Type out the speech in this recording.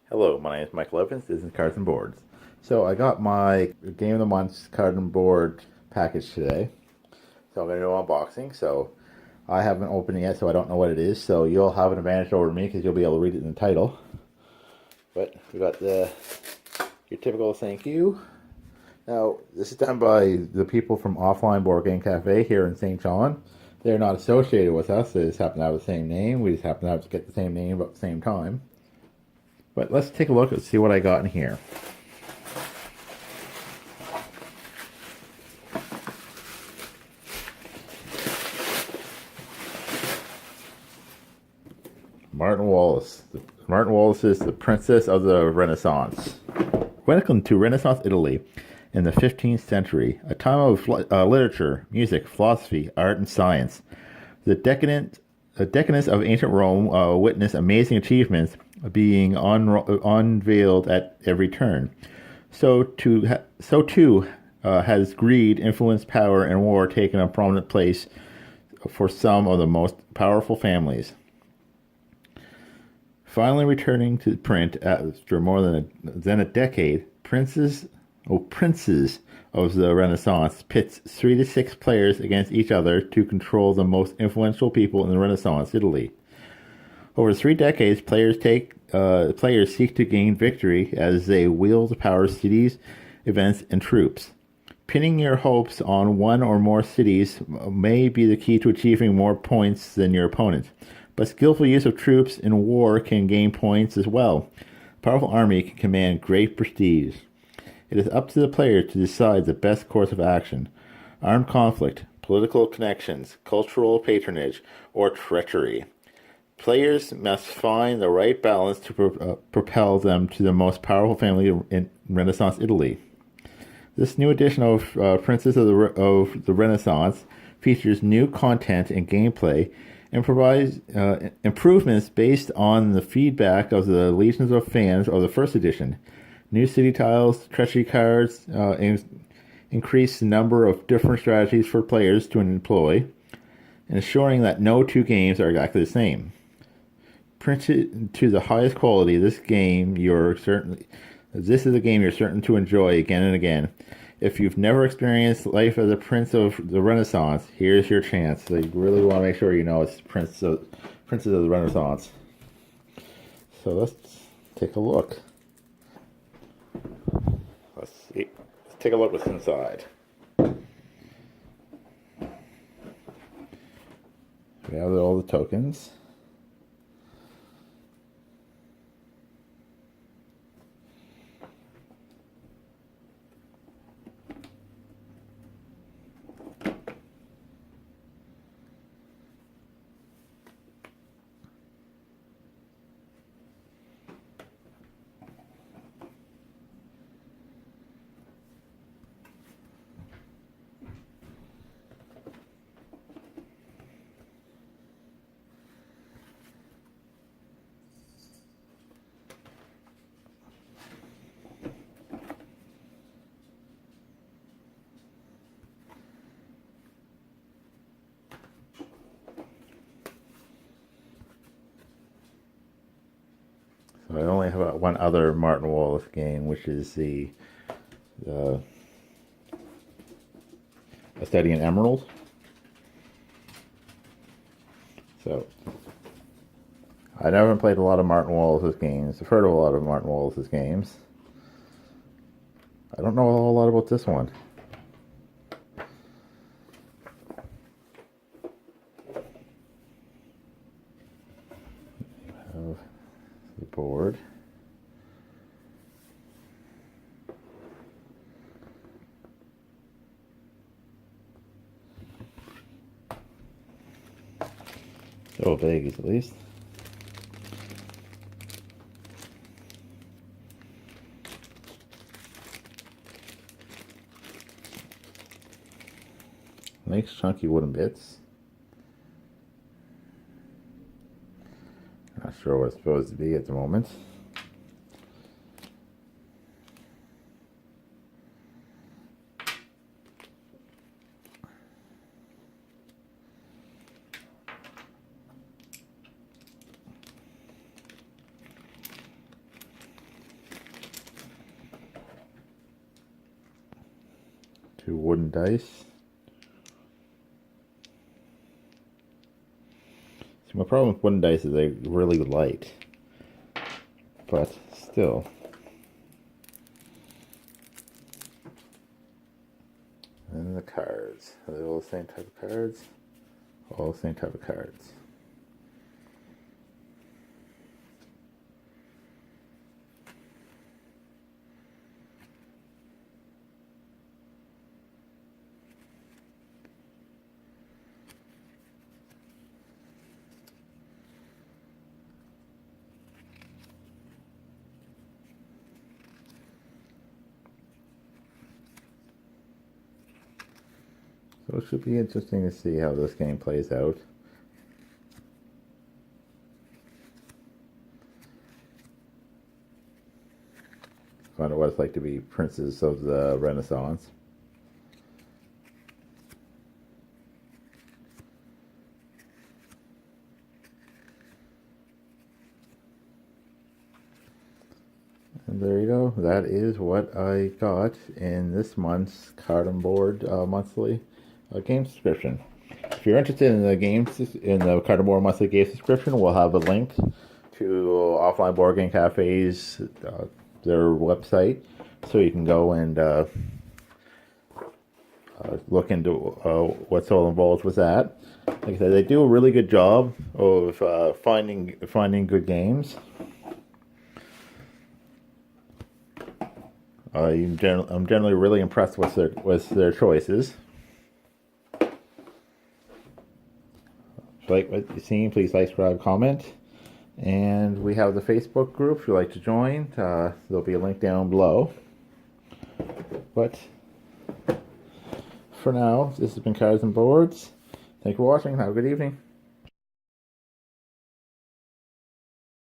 Hello, my name is Michael Evans. This is Cards and Boards. So I got my Game of the Month card and board package today. So I'm going to do an unboxing. So I haven't opened it yet, so I don't know what it is. So you'll have an advantage over me because you'll be able to read it in the title. But we got your typical thank you. Now, this is done by the people from Offline Board Game Cafe here in St. John. They're not associated with us. They just happen to have the same name. We just happen to have to get the same name at the same time. But let's take a look and see what I got in here. Martin Wallace. Martin Wallace is the Princess of the Renaissance. Welcome to Renaissance Italy in the 15th century, a time of literature, music, philosophy, art, and science. The decadence of ancient Rome witnessed amazing achievements being unveiled at every turn. So too has greed, influence, power, and war taken a prominent place for some of the most powerful families. Finally returning to print after more than a decade, princes of the Renaissance pits 3 to 6 players against each other to control the most influential people in the Renaissance Italy. Over 3 decades, players seek to gain victory as they wield the power of cities, events, and troops. Pinning your hopes on one or more cities may be the key to achieving more points than your opponent, but skillful use of troops in war can gain points as well. A powerful army can command great prestige. It is up to the player to decide the best course of action. Armed conflict, political connections, cultural patronage, or treachery. Players must find the right balance to propel them to the most powerful family in Renaissance Italy. This new edition of Princes of the Renaissance features new content and gameplay and provides improvements based on the feedback of the legions of fans of the first edition. New city tiles, treachery cards, increase the number of different strategies for players to employ, ensuring that no two games are exactly the same. Printed to the highest quality, this is a game you're certain to enjoy again and again. If you've never experienced life as a prince of the Renaissance, here's your chance. So you really want to make sure you know it's Princes of the Renaissance. So let's take a look. Let's see. Let's take a look what's inside. We have all the tokens. So I only have one other Martin Wallace game, which is the A Study in Emerald. So I never played a lot of Martin Wallace's games. I've heard of a lot of Martin Wallace's games. I don't know a whole lot about this one. We have the board. Oh, Vegas at least. Nice chunky wooden bits. Not sure what it's supposed to be at the moment. 2 wooden dice. See, my problem with wooden dice is they're really light. But still. And the cards. Are they all the same type of cards? All the same type of cards. So it should be interesting to see how this game plays out. Find out what it's like to be princes of the Renaissance. And there you go. That is what I got in this month's Card and Board monthly game subscription. If you're interested in the games, in the Card and Board monthly game subscription, we'll have a link to Offline Board Game Cafe's their website, so you can go and look into what's all involved with that. Like I said, they do a really good job of finding good games. I'm generally really impressed with their choices. If you like what you've seen, please like, subscribe, comment. And we have the Facebook group if you'd like to join. There'll be a link down below. But for now, this has been Cards and Boards. Thank you for watching. Have a good evening.